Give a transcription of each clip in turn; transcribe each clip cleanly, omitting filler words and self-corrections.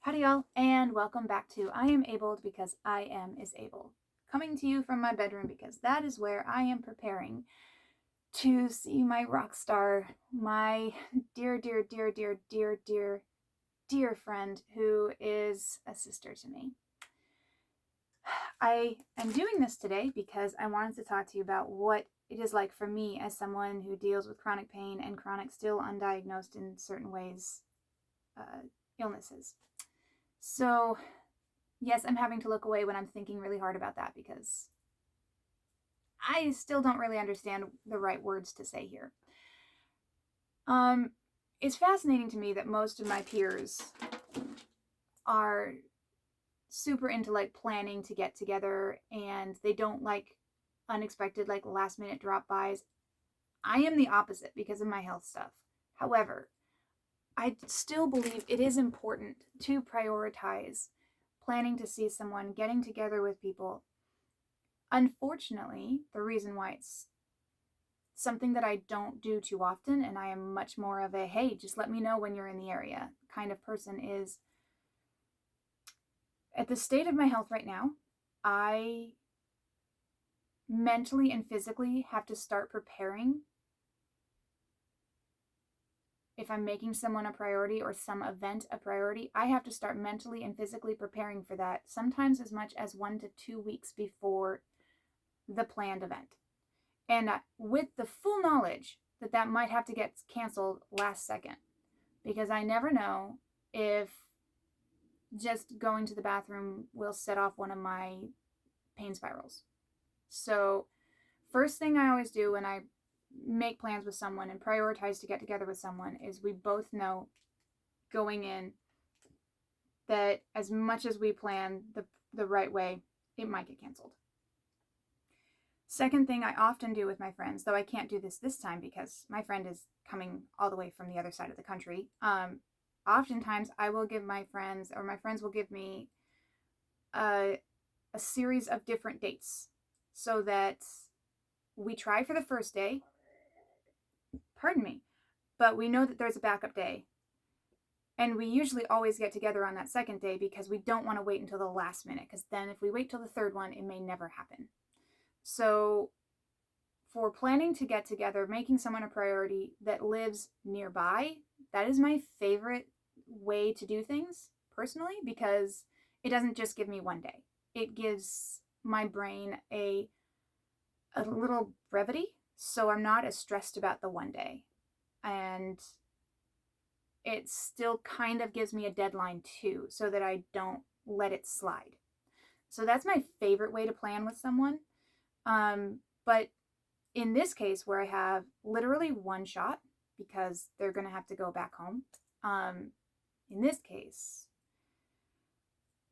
Howdy, y'all, and welcome back to I Am Abled Because I Am is Able. Coming to you from my bedroom because that is where I am preparing to see my rock star, my dear, dear, dear, dear, dear, dear, dear friend who is a sister to me. I am doing this today because I wanted to talk to you about what it is like for me as someone who deals with chronic pain and chronic, still undiagnosed in certain ways, illnesses. So, yes, I'm having to look away when I'm thinking really hard about that because I still don't really understand the right words to say here. It's fascinating to me that most of my peers are super into like planning to get together and they don't like unexpected, like last minute drop bys. I am the opposite because of my health stuff. However, I still believe it is important to prioritize planning to see someone, getting together with people. Unfortunately, the reason why it's something that I don't do too often, and I am much more of a hey, just let me know when you're in the area kind of person, is at the state of my health right now, I mentally and physically have to start preparing if I'm making someone a priority or some event a priority. I have to start mentally and physically preparing for that, sometimes as much as 1 to 2 weeks before the planned event. And with the full knowledge that that might have to get canceled last second, because I never know if just going to the bathroom will set off one of my pain spirals. So, first thing I always do when I make plans with someone and prioritize to get together with someone is we both know going in that as much as we plan the right way, it might get canceled. Second thing I often do with my friends, though I can't do this time because my friend is coming all the way from the other side of the country. Oftentimes I will give my friends, or my friends will give me a series of different dates so that we try for the first day, pardon me, but we know that there's a backup day. And we usually always get together on that second day because we don't want to wait until the last minute, because then if we wait till the third one, it may never happen. So for planning to get together, making someone a priority that lives nearby, that is my favorite way to do things personally, because it doesn't just give me one day. It gives my brain a little brevity, so I'm not as stressed about the one day. And it still kind of gives me a deadline too, so that I don't let it slide. So that's my favorite way to plan with someone. But in this case, where I have literally one shot because they're going to have to go back home, in this case,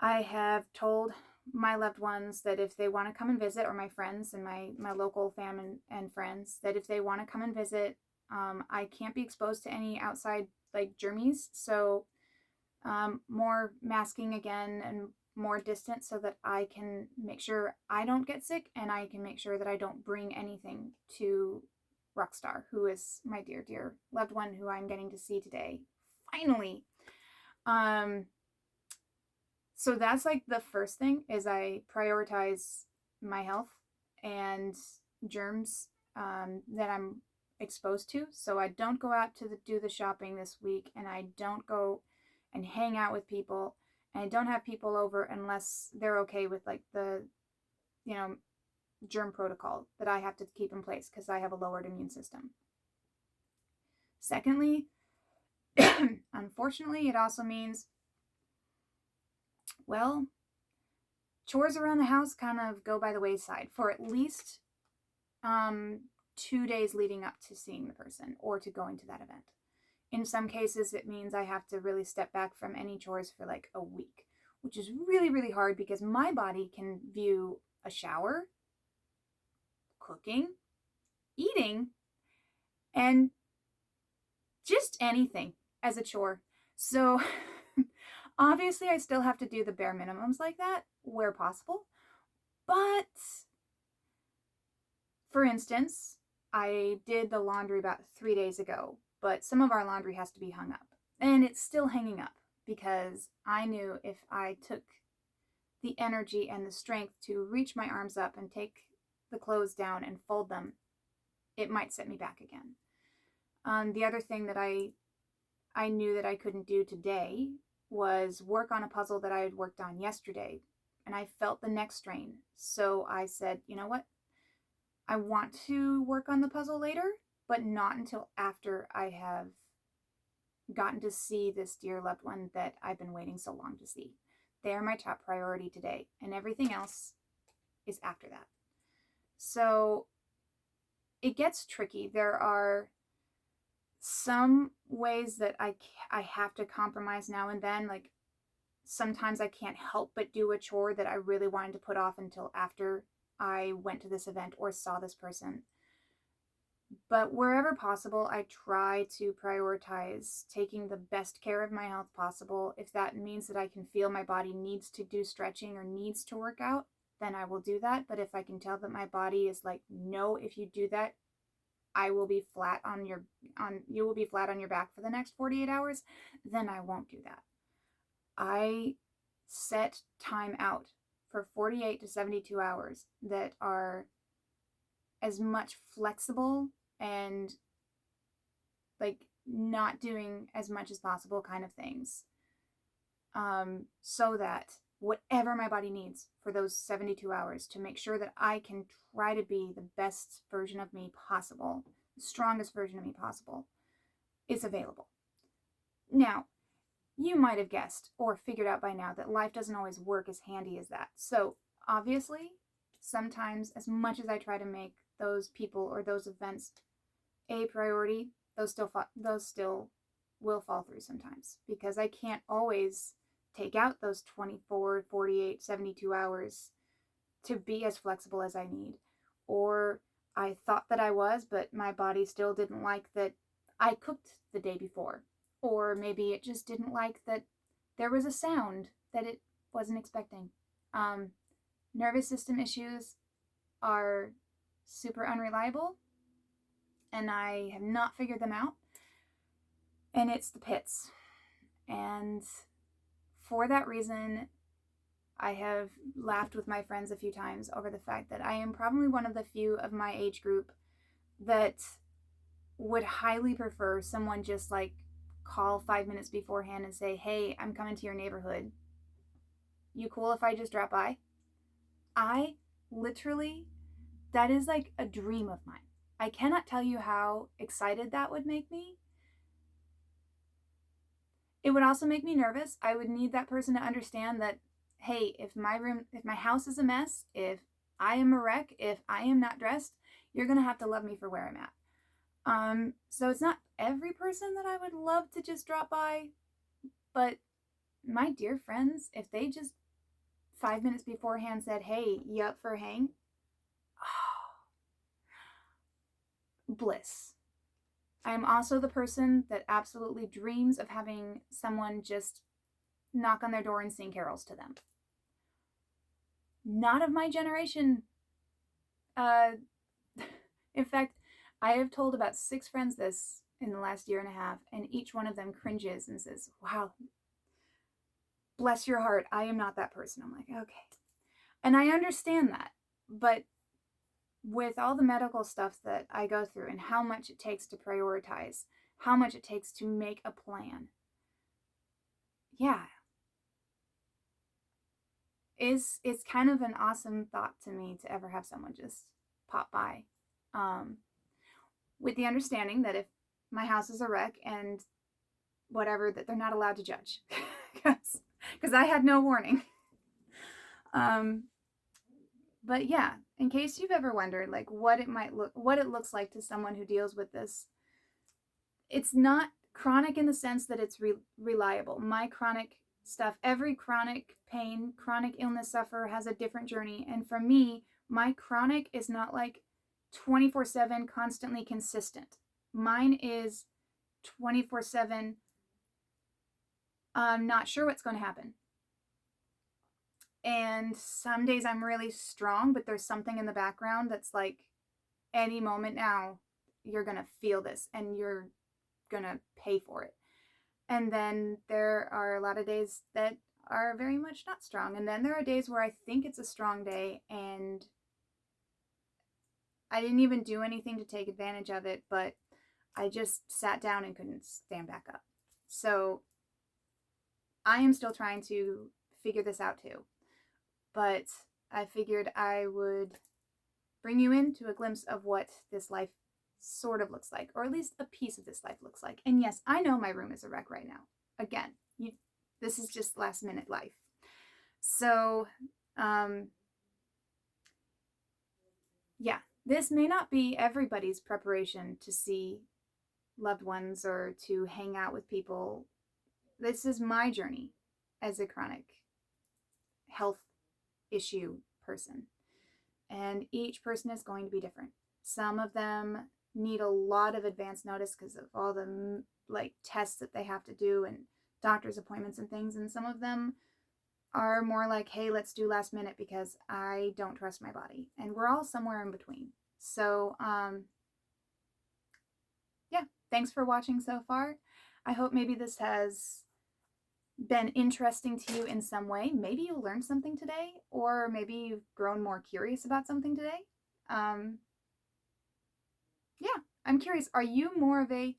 I have told my loved ones that if they want to come and visit, or my friends and my local fam and friends, that if they want to come and visit, I can't be exposed to any outside like germies. So more masking again and more distance so that I can make sure I don't get sick, and I can make sure that I don't bring anything to Rockstar, who is my dear, dear loved one who I'm getting to see today. Finally. So that's like the first thing is I prioritize my health and germs that I'm exposed to. So I don't go out to do the shopping this week, and I don't go and hang out with people, and I don't have people over unless they're okay with like the, you know, germ protocol that I have to keep in place because I have a lowered immune system. Secondly, unfortunately, it also means, well, chores around the house kind of go by the wayside for at least 2 days leading up to seeing the person or to going to that event. In some cases, it means I have to really step back from any chores for like a week, which is really, really hard because my body can view a shower, cooking, eating, and just anything as a chore. So obviously, I still have to do the bare minimums like that where possible. But for instance, I did the laundry about 3 days ago, but some of our laundry has to be hung up, and it's still hanging up. because I knew if I took the energy and the strength to reach my arms up and take the clothes down and fold them, it might set me back again. The other thing that I knew that I couldn't do today was work on a puzzle that I had worked on yesterday, and I felt the neck strain. So I said, you know what? I want to work on the puzzle later, but not until after I have gotten to see this dear loved one that I've been waiting so long to see. They are my top priority today, and everything else is after that. So it gets tricky. There are some ways that I have to compromise now and then. Like sometimes I can't help but do a chore that I really wanted to put off until after I went to this event or saw this person. But wherever possible, I try to prioritize taking the best care of my health possible. If that means that I can feel my body needs to do stretching or needs to work out, then I will do that. But if I can tell that my body is like, no, if you do that, I will be you will be flat on your back for the next 48 hours, then I won't do that. I set time out for 48 to 72 hours that are as much flexible and like not doing as much as possible kind of things, so that whatever my body needs for those 72 hours to make sure that I can try to be the best version of me possible, the strongest version of me possible, is available. Now, you might have guessed or figured out by now that life doesn't always work as handy as that. So obviously, sometimes as much as I try to make those people or those events a priority, those still will fall through sometimes, because I can't always take out those 24, 48, 72 hours to be as flexible as I need. Or I thought that I was, but my body still didn't like that I cooked the day before. Or maybe it just didn't like that there was a sound that it wasn't expecting. Nervous system issues are super unreliable, and I have not figured them out. And it's the pits. And for that reason, I have laughed with my friends a few times over the fact that I am probably one of the few of my age group that would highly prefer someone just like call 5 minutes beforehand and say, hey, I'm coming to your neighborhood. You cool if I just drop by? I literally, that is like a dream of mine. I cannot tell you how excited that would make me. It would also make me nervous. I would need that person to understand that, hey, if my house is a mess, if I am a wreck, if I am not dressed, you're going to have to love me for where I'm at. So it's not every person that I would love to just drop by, but my dear friends, if they just 5 minutes beforehand said, hey, you up for a hang? Bliss. I am also the person that absolutely dreams of having someone just knock on their door and sing carols to them. Not of my generation. In fact, I have told about 6 friends this in the last year and a half, and each one of them cringes and says, wow, bless your heart, I am not that person. I'm like, okay. And I understand that, but with all the medical stuff that I go through and how much it takes to prioritize, how much it takes to make a plan, yeah, it's kind of an awesome thought to me to ever have someone just pop by, with the understanding that if my house is a wreck and whatever, that they're not allowed to judge, because I had no warning. But yeah, in case you've ever wondered like what it looks like to someone who deals with this, it's not chronic in the sense that it's reliable. My chronic stuff, every chronic pain, chronic illness sufferer has a different journey. And for me, my chronic is not like 24/7 constantly consistent. Mine is 24/7, I'm not sure what's going to happen. And some days I'm really strong, but there's something in the background that's like, any moment now, you're going to feel this and you're going to pay for it. And then there are a lot of days that are very much not strong. And then there are days where I think it's a strong day and I didn't even do anything to take advantage of it, but I just sat down and couldn't stand back up. So I am still trying to figure this out too. But I figured I would bring you into a glimpse of what this life sort of looks like, or at least a piece of this life looks like. And yes, I know my room is a wreck right now. Again, this is just last minute life. So, yeah, this may not be everybody's preparation to see loved ones or to hang out with people. This is my journey as a chronic health issue person. And each person is going to be different. Some of them need a lot of advance notice because of all the like tests that they have to do and doctor's appointments and things. And some of them are more like, hey, let's do last minute because I don't trust my body. And we're all somewhere in between. So, yeah, thanks for watching so far. I hope maybe this has been interesting to you in some way. Maybe you'll learn something today, or maybe you've grown more curious about something today. Yeah, I'm curious. Are you more of a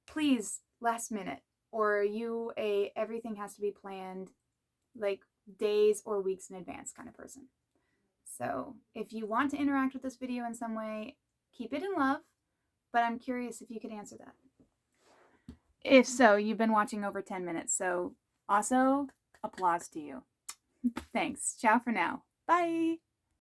please last minute, or are you a everything has to be planned like days or weeks in advance kind of person? So if you want to interact with this video in some way, keep it in love, but I'm curious if you could answer that. If so, you've been watching over 10 minutes, so also applause to you. Thanks. Ciao for now. Bye.